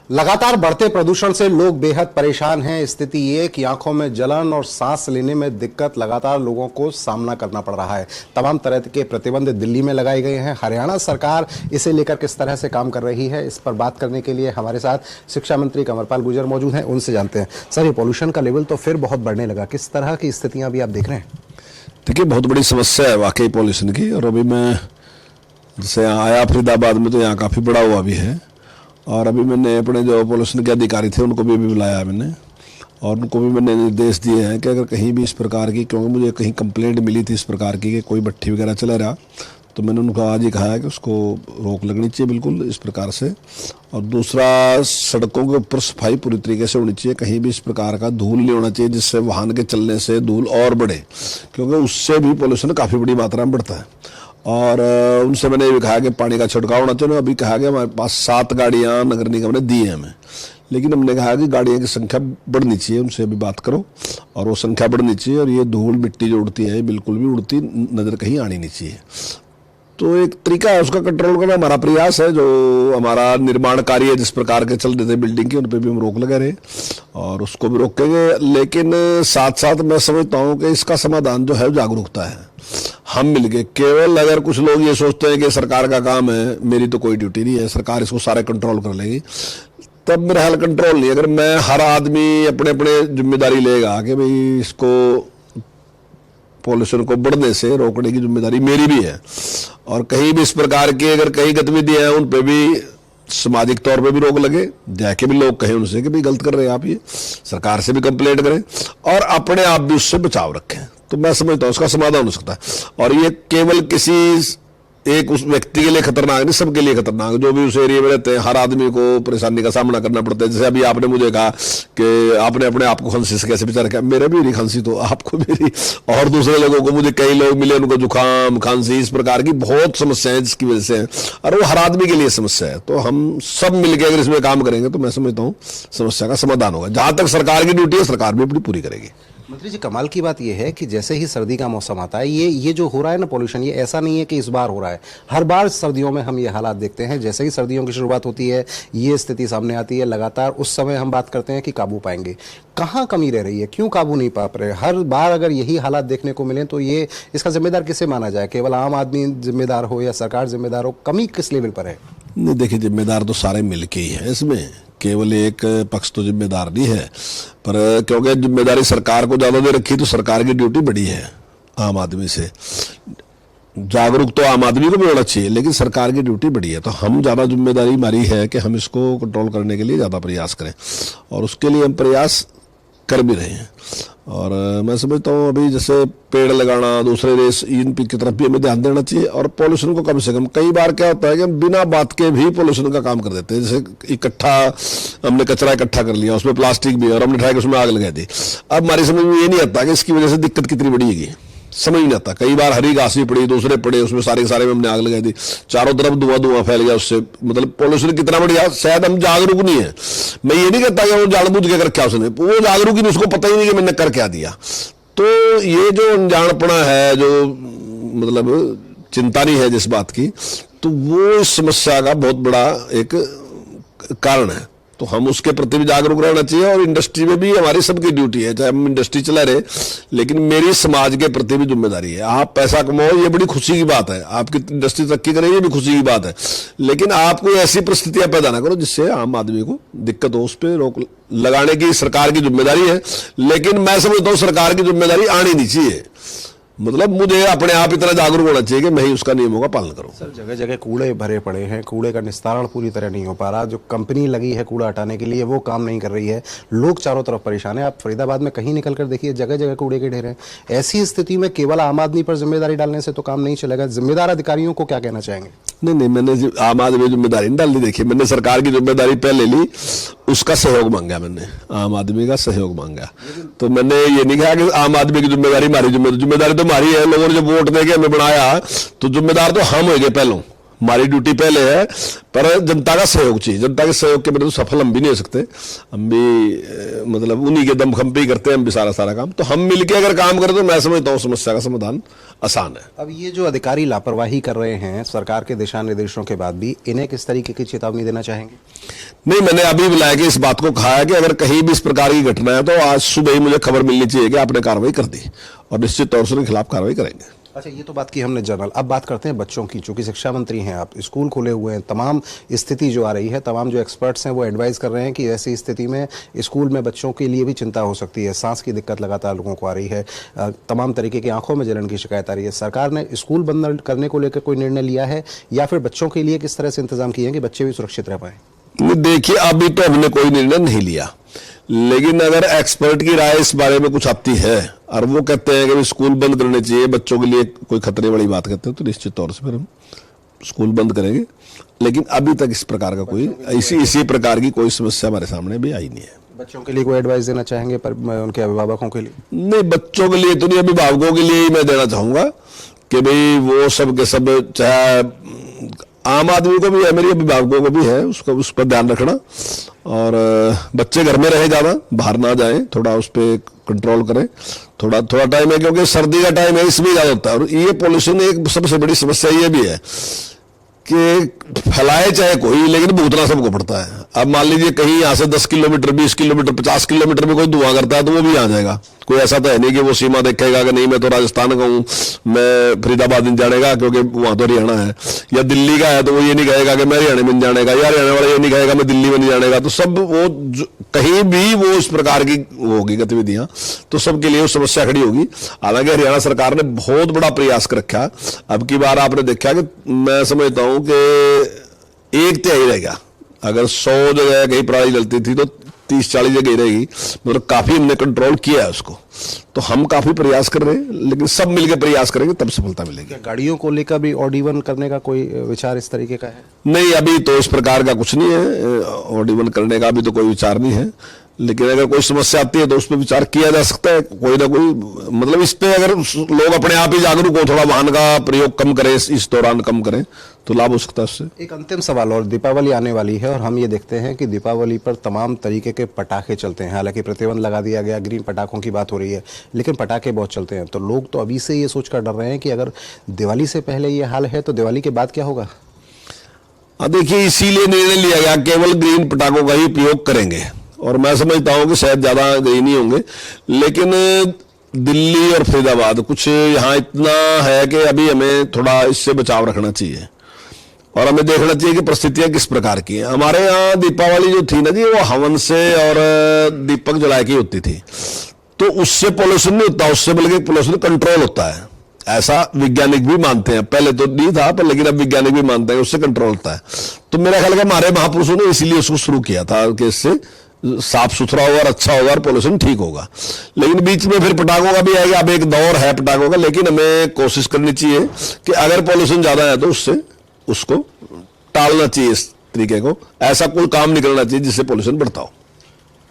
लगातार बढ़ते प्रदूषण से लोग बेहद परेशान हैं। स्थिति ये कि आंखों में जलन और सांस लेने में दिक्कत लगातार लोगों को सामना करना पड़ रहा है। तमाम तरह के प्रतिबंध दिल्ली में लगाए गए हैं। हरियाणा सरकार इसे लेकर किस तरह से काम कर रही है, इस पर बात करने के लिए हमारे साथ शिक्षा मंत्री कंवरपाल गुर्जर मौजूद हैं। उनसे जानते हैं। सर, ये पॉल्यूशन का लेवल तो फिर बहुत बढ़ने लगा, किस तरह की स्थितियां अभी आप देख रहे हैं? देखिए, बहुत बड़ी समस्या है वाकई पॉल्यूशन की। और अभी मैं जैसे आया फरीदाबाद में तो यहाँ काफ़ी बड़ा हुआ भी है। और अभी मैंने अपने जो पॉल्यूशन के अधिकारी थे उनको भी बुलाया मैंने, और उनको भी मैंने निर्देश दिए हैं कि अगर कहीं भी इस प्रकार की, क्योंकि मुझे कहीं कंप्लेंट मिली थी इस प्रकार की कि कोई भट्ठी वगैरह चला रहा, तो मैंने उनको आज ही कहा है कि उसको रोक लगनी चाहिए बिल्कुल इस प्रकार से। और दूसरा, सड़कों के ऊपर सफाई पूरी तरीके से होनी चाहिए। कहीं भी इस प्रकार का धूल नहीं होना चाहिए जिससे वाहन के चलने से धूल और बढ़े, क्योंकि उससे भी पॉल्यूशन काफ़ी बड़ी मात्रा में बढ़ता है। और उनसे मैंने ये भी कहा कि पानी का छिड़काव होना चाहिए। अभी कहा कि हमारे पास 7 गाड़ियाँ नगर निगम ने दी हैं हमें, लेकिन हमने कहा कि गाड़ियों की संख्या बढ़नी चाहिए। उनसे अभी बात करो और वो संख्या बढ़नी चाहिए। और ये धूल मिट्टी जो उड़ती है बिल्कुल भी उड़ती नज़र कहीं आनी नहीं चाहिए। तो एक तरीका है उसका कंट्रोल करना। हमारा प्रयास है, जो हमारा निर्माण कार्य जिस प्रकार के चल रहे थे बिल्डिंग के, उन पर भी हम रोक लगा रहे और उसको भी रोकेंगे। लेकिन साथ साथ मैं समझता हूँ कि इसका समाधान जो है जागरूकता है। हम मिलके, केवल अगर कुछ लोग ये सोचते हैं कि सरकार का काम है, मेरी तो कोई ड्यूटी नहीं है, सरकार इसको सारे कंट्रोल कर लेगी, तब मेरा हाल कंट्रोल नहीं। अगर मैं, हर आदमी अपने अपने जिम्मेदारी लेगा कि भाई इसको पॉल्यूशन को बढ़ने से रोकने की जिम्मेदारी मेरी भी है, और कहीं भी इस प्रकार की अगर कई गतिविधियां हैं उन पे भी सामाजिक तौर पे भी रोक लगे, जाके भी लोग कहें उनसे कि भाई गलत कर रहे हैं आप, ये सरकार से भी कंप्लेंट करें और अपने आप भी उससे बचाव रखें, तो मैं समझता हूँ उसका समाधान हो सकता है। और ये केवल किसी एक उस व्यक्ति के लिए खतरनाक नहीं, सबके लिए खतरनाक, जो भी उस एरिया में रहते हैं। हर आदमी को परेशानी का सामना करना पड़ता है। जैसे अभी आपने मुझे कहा कि आपने अपने आप को खांसी से कैसे बचा रखा, मेरे भी नहीं खांसी, तो आपको मेरी और दूसरे लोगों को, मुझे कई लोग मिले उनको जुकाम, खांसी, इस प्रकार की बहुत समस्याएं जिसकी वजह से है, और वो हर आदमी के लिए समस्या है। तो हम सब मिलकर अगर इसमें काम करेंगे तो मैं समझता हूँ समस्या का समाधान होगा। जहां तक सरकार की ड्यूटी है, सरकार भी अपनी पूरी करेगी। मंत्री जी, कमाल की बात यह है कि जैसे ही सर्दी का मौसम आता है, ये जो हो रहा है ना पॉल्यूशन, ये ऐसा नहीं है कि इस बार हो रहा है। हर बार सर्दियों में हम ये हालात देखते हैं। जैसे ही सर्दियों की शुरुआत होती है, ये स्थिति सामने आती है लगातार। उस समय हम बात करते हैं कि काबू पाएंगे। कहाँ कमी रह रही है, क्यों काबू नहीं पा रहे? हर बार अगर यही हालात देखने को मिले तो ये, इसका जिम्मेदार किसे माना जाए? केवल आम आदमी जिम्मेदार हो या सरकार जिम्मेदार हो? कमी किस लेवल पर है? नहीं, देखिए, जिम्मेदार तो सारे मिलके ही है इसमें, केवल एक पक्ष तो जिम्मेदार नहीं है। पर क्योंकि जिम्मेदारी सरकार को ज्यादा दे रखी, तो सरकार की ड्यूटी बड़ी है आम आदमी से। जागरूक तो आम आदमी को भी होना चाहिए, लेकिन सरकार की ड्यूटी बड़ी है। तो हम ज्यादा जिम्मेदारी हमारी है कि हम इसको कंट्रोल करने के लिए ज्यादा प्रयास करें, और उसके लिए हम प्रयास कर भी रहे हैं। और मैं समझता हूँ अभी जैसे पेड़ लगाना, दूसरे रेस, इन की तरफ भी हमें ध्यान देना चाहिए। और पॉल्यूशन को कम से कम, कई बार क्या होता है कि हम बिना बात के भी पॉल्यूशन का काम कर देते हैं। जैसे इकट्ठा हमने कचरा इकट्ठा कर लिया, उसमें प्लास्टिक भी, और हमने उठा के उसमें आग लगा दी। अब हमारी समझ में ये नहीं आता कि इसकी वजह से दिक्कत कितनी बढ़ेगी, समझ नहीं आता। कई बार हरी घास भी पड़ी, दूसरे पड़े, उसमें सारे के सारे में हमने आग लगा दी, चारों तरफ धुआं फैल गया उससे। मतलब पॉल्यूशन कितना बढ़ गया, शायद हम जागरूक नहीं है। मैं ये नहीं कहता कि वो जानबूझ के कर क्या उसने, वो जागरूक ही नहीं, उसको पता ही नहीं कि मैंने कर क्या दिया। तो ये जो अनजानपना है, जो मतलब चिंता नहीं है जिस बात की, तो वो इस समस्या का बहुत बड़ा एक कारण है। तो हम उसके प्रति भी जागरूक रहना चाहिए। और इंडस्ट्री में भी हमारी सबकी ड्यूटी है, चाहे हम इंडस्ट्री चला रहे, लेकिन मेरी समाज के प्रति भी जिम्मेदारी है। आप पैसा कमाओ, ये बड़ी खुशी की बात है, आपकी इंडस्ट्री तरक्की करे, ये भी खुशी की बात है, लेकिन आप कोई ऐसी परिस्थितियां पैदा ना करो जिससे आम आदमी को दिक्कत हो। उस पर रोक लगाने की सरकार की जिम्मेदारी है, लेकिन मैं समझता हूँ सरकार की जिम्मेदारी आनी नहीं चाहिए। मतलब मुझे अपने आप इतना जागरूक होना चाहिए कि मैं ही उसका नियमों का पालन करूं। सर, जगह जगह कूड़े भरे पड़े हैं, कूड़े का निस्तारण पूरी तरह नहीं हो पा रहा। जो कंपनी लगी है कूड़ा हटाने के लिए, वो काम नहीं कर रही है। लोग चारों तरफ परेशान है। आप फरीदाबाद में कहीं निकल कर देखिए, जगह जगह कूड़े के ढेर हैं। ऐसी स्थिति में केवल आम आदमी पर जिम्मेदारी डालने से तो काम नहीं चलेगा। जिम्मेदार अधिकारियों को क्या कहना चाहेंगे? नहीं, मैंने आम आदमी जिम्मेदारी नहीं डाल दी। देखिए, मैंने सरकार की जिम्मेदारी पहले ली, उसका सहयोग मांगा, मैंने आम आदमी का सहयोग मांगा। तो मैंने ये नहीं कहा कि आम आदमी की जिम्मेदारी, हमारी जिम्मेदारी तो हमारी है। लोगों ने जब वोट देके हमें बनाया, तो जिम्मेदार तो हम हो गए पहलों। हमारी ड्यूटी पहले है, पर जनता का सहयोग चाहिए। जनता के सहयोग के बिना तो सफल हम भी नहीं हो सकते। हम भी मतलब उन्हीं के दमखम पे ही करते हैं हम भी सारा काम। तो हम मिलके अगर काम करें तो मैं समझता हूँ समस्या का समाधान आसान है। अब ये जो अधिकारी लापरवाही कर रहे हैं सरकार के दिशा निर्देशों के बाद भी, इन्हें किस तरीके की चेतावनी देना चाहेंगे? नहीं, मैंने अभी बुलाया कि इस बात को कहा है कि अगर कहीं भी इस प्रकार की घटना है तो आज सुबह ही मुझे खबर मिलनी चाहिए कि आपने कार्रवाई कर दी, और निश्चित तौर से उनके खिलाफ कार्रवाई करेंगे। अच्छा, ये तो बात की हमने जनरल। अब बात करते हैं बच्चों की। चूंकि शिक्षा मंत्री हैं आप, स्कूल खुले हुए हैं, तमाम स्थिति जो आ रही है, तमाम जो एक्सपर्ट्स हैं वो एडवाइस कर रहे हैं कि ऐसी स्थिति में स्कूल में बच्चों के लिए भी चिंता हो सकती है। सांस की दिक्कत लगातार लोगों को आ रही है, तमाम तरीके की आंखों में जलन की शिकायत आ रही है। सरकार ने स्कूल बंद करने को लेकर कोई निर्णय लिया है, या फिर बच्चों के लिए किस तरह से इंतजाम किए हैं कि बच्चे भी सुरक्षित रह पाए? देखिए, अभी तो हमने कोई निर्णय नहीं लिया, लेकिन अगर एक्सपर्ट की राय इस बारे में कुछ आती है और वो कहते हैं कि स्कूल बंद करने चाहिए, बच्चों के लिए कोई खतरे वाली बात कहते हैं, तो निश्चित तौर से फिर हम स्कूल बंद करेंगे। लेकिन अभी तक इस प्रकार का कोई इसी प्रकार की कोई समस्या हमारे सामने भी आई नहीं है। बच्चों के लिए कोई एडवाइस देना चाहेंगे पर उनके अभिभावकों के लिए? नहीं, बच्चों के लिए तो नहीं, अभिभावकों के लिए ही मैं देना चाहूंगा कि भाई वो सब के सब, चाहे आम आदमी को भी है, मेरे अभिभावकों को भी है, उसको उस पर ध्यान रखना, और बच्चे घर में रहे, ज्यादा बाहर ना जाएं, थोड़ा उस पर कंट्रोल करें। थोड़ा टाइम है, क्योंकि सर्दी का टाइम है, इसमें ज्यादा होता है। और ये पॉल्यूशन एक सबसे बड़ी समस्या ये भी है कि फैलाए चाहे कोई, लेकिन भुगतना सबको पड़ता है। अब मान लीजिए कहीं यहाँ से 10 किलोमीटर, 20 किलोमीटर, 50 किलोमीटर में कोई धुआं करता है तो वो भी आ जाएगा। कोई ऐसा तो है नहीं कि वो सीमा देखेगा कि नहीं मैं तो राजस्थान का हूँ, मैं फरीदाबाद नहीं जानेगा क्योंकि वहां तो हरियाणा है, या दिल्ली का है तो वो ये नहीं कहेगा कि मैं हरियाणा में नहीं जानेगा, या हरियाणा वाला ये नहीं कहेगा मैं दिल्ली में नहीं जानेगा। तो सब वो कहीं भी वो इस प्रकार की होगी गतिविधियां, तो सबके लिए वो समस्या खड़ी होगी। हालांकि हरियाणा सरकार ने बहुत बड़ा प्रयास कर रखा। अब की बार आपने देखा कि मैं समझता हूं कि 1/3 रहेगा। अगर 100 जगह कहीं पराली जलती थी तो 30-40 जगह रहेगी। मतलब काफी हमने कंट्रोल किया है उसको। तो हम काफी प्रयास कर रहे हैं, लेकिन सब मिलकर प्रयास करेंगे तब सफलता मिलेगी। क्या गाड़ियों को लेकर भी ऑड इवन करने का कोई विचार इस तरीके का है? नहीं, अभी तो इस प्रकार का कुछ नहीं है, ऑड इवन करने का भी तो कोई विचार नहीं है। लेकिन अगर कोई समस्या आती है तो उस पर विचार किया जा सकता है, कोई ना कोई। मतलब इस पे अगर लोग अपने आप ही जागरूक हो, थोड़ा वाहन का प्रयोग कम करें, इस दौरान कम करें, तो लाभ हो सकता है उससे। एक अंतिम सवाल, और दीपावली आने वाली है और हम ये देखते हैं कि दीपावली पर तमाम तरीके के पटाखे चलते हैं। हालांकि प्रतिबंध लगा दिया गया, ग्रीन पटाखों की बात हो रही है, लेकिन पटाखे बहुत चलते हैं। तो लोग तो अभी से ये सोचकर डर रहे हैं कि अगर दिवाली से पहले ये हाल है तो दिवाली के बाद क्या होगा? देखिए, इसीलिए निर्णय लिया गया केवल ग्रीन पटाखों का ही उपयोग करेंगे, और मैं समझता हूं कि शायद ज्यादा ग्रीन नहीं होंगे। लेकिन दिल्ली और फरीदाबाद कुछ यहाँ इतना है कि अभी हमें थोड़ा इससे बचाव रखना चाहिए, और हमें देखना चाहिए कि परिस्थितियां किस प्रकार की हैं। हमारे यहाँ दीपावली जो थी ना जी, वो हवन से और दीपक जला के होती थी, तो उससे पोल्यूशन नहीं होता, उससे बल्कि पोल्यूशन कंट्रोल होता है। ऐसा वैज्ञानिक भी मानते हैं, पहले तो नहीं था पर लेकिन अब वैज्ञानिक भी मानते हैं उससे कंट्रोल होता है। तो मेरा ख्याल है हमारे महापुरुषों ने इसीलिए उसको शुरू किया था कि इससे साफ सुथरा होगा और अच्छा होगा और पोल्यूशन ठीक होगा। लेकिन बीच में फिर पटाखों का भी आएगा। अब एक दौर है पटाखों का, लेकिन हमें कोशिश करनी चाहिए कि अगर पोल्यूशन ज्यादा है तो उससे उसको टालना चाहिए। इस तरीके को ऐसा कोई काम नहीं करना चाहिए जिससे पोल्यूशन बढ़ता हो।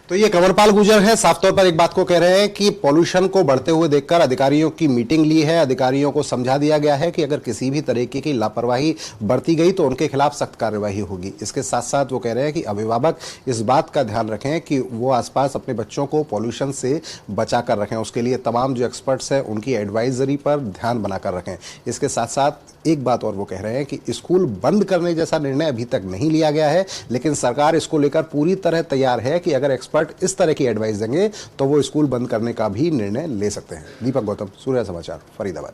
तो ये कंवरपाल गुर्जर है, साफ तौर पर एक बात को कह रहे हैं कि पॉल्यूशन को बढ़ते हुए देखकर अधिकारियों की मीटिंग ली है। अधिकारियों को समझा दिया गया है कि अगर किसी भी तरीके की लापरवाही बरती गई तो उनके खिलाफ सख्त कार्यवाही होगी। इसके साथ साथ वो कह रहे हैं कि अभिभावक इस बात का ध्यान रखें कि वो आसपास अपने बच्चों को पॉल्यूशन से बचा कर रखें। उसके लिए तमाम जो एक्सपर्ट्स हैं उनकी एडवाइजरी पर ध्यान बनाकर रखें। इसके साथ साथ एक बात और वो कह रहे हैं कि स्कूल बंद करने जैसा निर्णय अभी तक नहीं लिया गया है, लेकिन सरकार इसको लेकर पूरी तरह तैयार है कि अगर एक्सपर्ट इस तरह की एडवाइस देंगे तो वो स्कूल बंद करने का भी निर्णय ले सकते हैं। दीपक गौतम, सूर्या समाचार, फरीदाबाद।